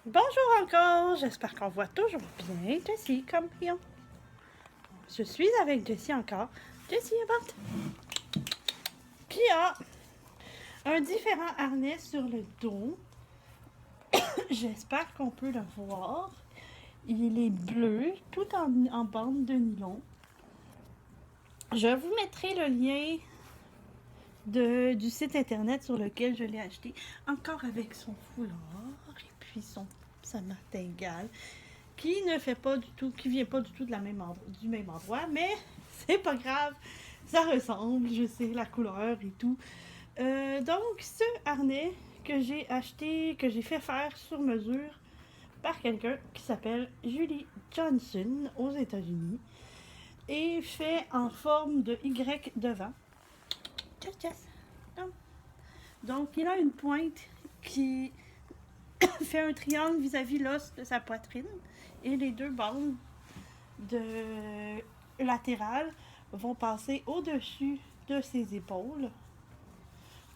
Bonjour encore, j'espère qu'on voit toujours bien Jessie comme pion. Je suis avec Jessie encore. Jessie invente. Qui a un différent harnais sur le dos. J'espère qu'on peut le voir. Il est bleu, tout en bande de nylon. Je vous mettrai le lien du site internet sur lequel je l'ai acheté. Encore avec son foulard et puis sa martingale. Qui ne fait pas du tout, qui vient pas du tout de du même endroit, mais c'est pas grave, ça ressemble, je sais la couleur et tout. Donc, ce harnais que j'ai acheté, que j'ai fait faire sur mesure par quelqu'un qui s'appelle Julie Johnson aux États-Unis est fait en forme de Y devant. Donc, il a une pointe qui fait un triangle vis-à-vis l'os de sa poitrine et les deux bandes latérales vont passer au-dessus de ses épaules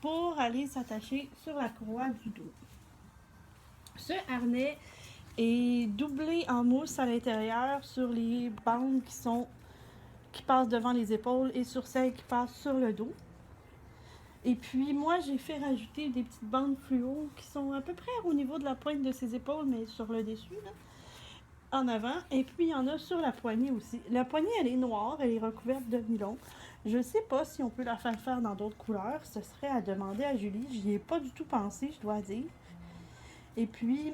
pour aller s'attacher sur la courroie du dos. Ce harnais est doublé en mousse à l'intérieur sur les bandes qui passent devant les épaules et sur celles qui passent sur le dos. Et puis moi j'ai fait rajouter des petites bandes fluo qui sont à peu près au niveau de la pointe de ses épaules, mais sur le dessus, là, en avant. Et puis il y en a sur la poignée aussi. La poignée elle est noire, elle est recouverte de nylon. Je sais pas si on peut la faire dans d'autres couleurs. Ce serait à demander à Julie. J'y ai pas du tout pensé, je dois dire. Et puis,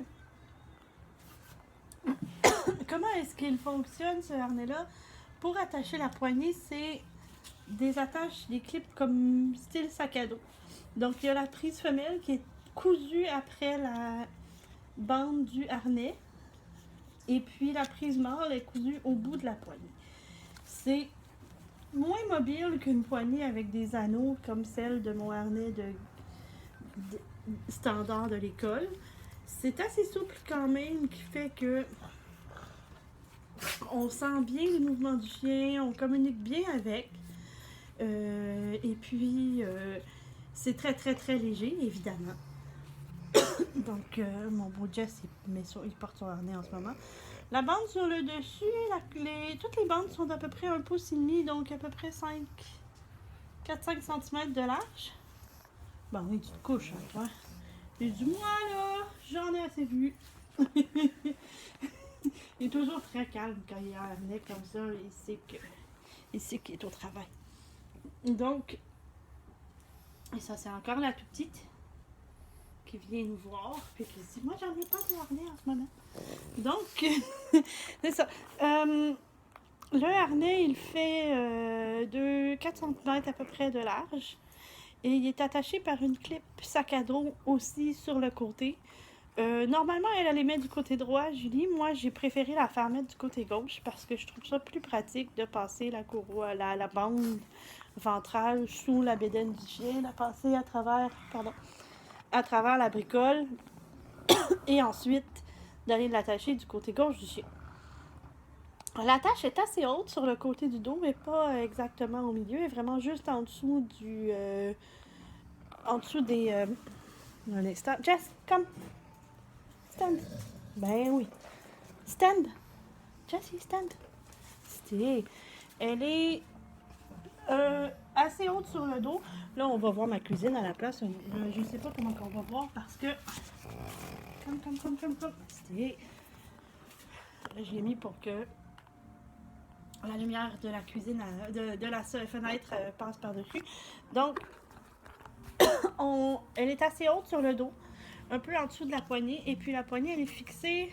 comment est-ce qu'il fonctionne ce harnais-là? Pour attacher la poignée, c'est des attaches, des clips comme style sac à dos. Donc il y a la prise femelle qui est cousue après la bande du harnais. Et puis la prise mâle est cousue au bout de la poignée. C'est moins mobile qu'une poignée avec des anneaux comme celle de mon harnais de standard de l'école. C'est assez souple quand même, qui fait que on sent bien les mouvements du chien, on communique bien avec. Et puis, c'est très très très léger, évidemment. Donc, mon beau Jess, il porte son harnais en ce moment. La bande sur le dessus, toutes les bandes sont d'à peu près 1,5 pouce, donc à peu près 4-5 cm de large. Bon, oui, tu te couches, hein, toi. Et du moi, là, j'en ai assez vu. Il est toujours très calme quand il a un harnais comme ça. Il sait qu'il est au travail. Donc, et ça, c'est encore la toute petite qui vient nous voir. Puis qui dit, moi, j'en ai pas de harnais en ce moment. Donc, c'est ça. Le harnais, il fait 4 cm à peu près de large. Et il est attaché par une clip sac à dos aussi sur le côté. Normalement, elle les met du côté droit, Julie. Moi, j'ai préféré la faire mettre du côté gauche parce que je trouve ça plus pratique de passer la courroie, la bande ventrale sous la bédaine du chien, la passer à travers la bricole et ensuite d'aller l'attacher du côté gauche du chien. L'attache est assez haute sur le côté du dos, mais pas exactement au milieu. Elle est vraiment juste en dessous en dessous des... un instant. Jess, come. Stand. Ben oui. Stand. Jessie, stand. Elle est assez haute sur le dos. Là, on va voir ma cuisine à la place. Je ne sais pas comment on va voir parce que... Comme. Là, je l'ai mis pour que la lumière de la cuisine, de la fenêtre passe par-dessus. Donc, elle est assez haute sur le dos, un peu en dessous de la poignée. Et puis la poignée, elle est fixée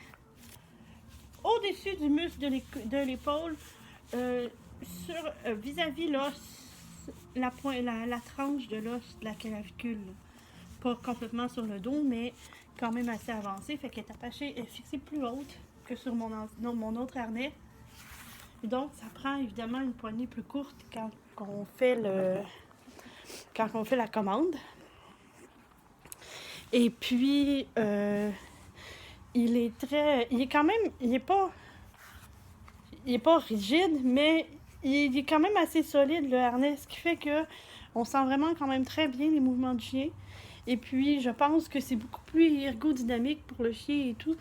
au-dessus du muscle de l'épaule, vis-à-vis l'os, la tranche de l'os de la clavicule. Pas complètement sur le dos, mais quand même assez avancée. Fait qu'elle est fixée plus haute que sur mon autre harnais. Donc, ça prend évidemment une poignée plus courte quand on fait la commande. Et puis, il est pas rigide, mais il est quand même assez solide, le harnais, ce qui fait que on sent vraiment quand même très bien les mouvements du chien. Et puis, je pense que c'est beaucoup plus ergodynamique pour le chien et tout,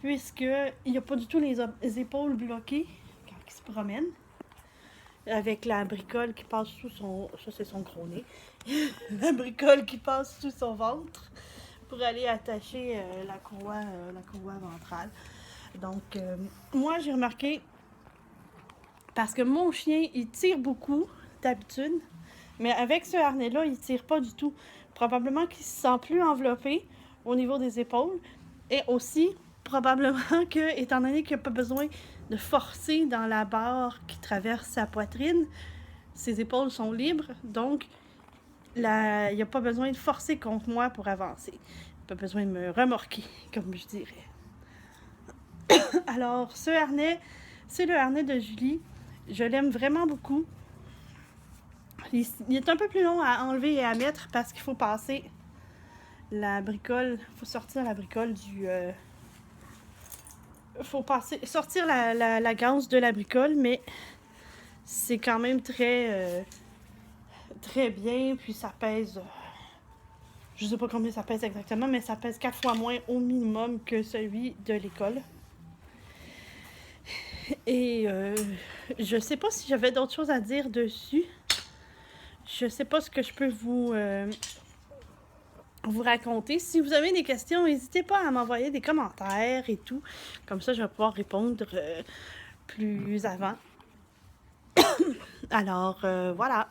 puisqu'il n'y a pas du tout les épaules bloquées quand il se promène. Avec la bricole qui passe sous son... Ça, c'est son gros nez. La bricole qui passe sous son ventre pour aller attacher la courroie ventrale. Donc, moi, j'ai remarqué, parce que mon chien, il tire beaucoup d'habitude, mais avec ce harnais-là, il tire pas du tout. Probablement qu'il se sent plus enveloppé au niveau des épaules. Et aussi, probablement que, étant donné qu'il n'a pas besoin de forcer dans la barre qui traverse sa poitrine, ses épaules sont libres, donc il n'y a pas besoin de forcer contre moi pour avancer. Il n'a pas besoin de me remorquer, comme je dirais. Alors, ce harnais, c'est le harnais de Julie. Je l'aime vraiment beaucoup. Il est un peu plus long à enlever et à mettre parce qu'il faut passer la bricole. Il faut sortir la bricole du... faut sortir la ganse de la bricole, mais c'est quand même très bien. Puis ça pèse... je sais pas combien ça pèse exactement, mais ça pèse 4 fois moins au minimum que celui de l'école. Et je sais pas si j'avais d'autres choses à dire dessus. Je sais pas ce que je peux vous raconter. Si vous avez des questions, n'hésitez pas à m'envoyer des commentaires et tout. Comme ça, je vais pouvoir répondre plus avant. Alors, voilà.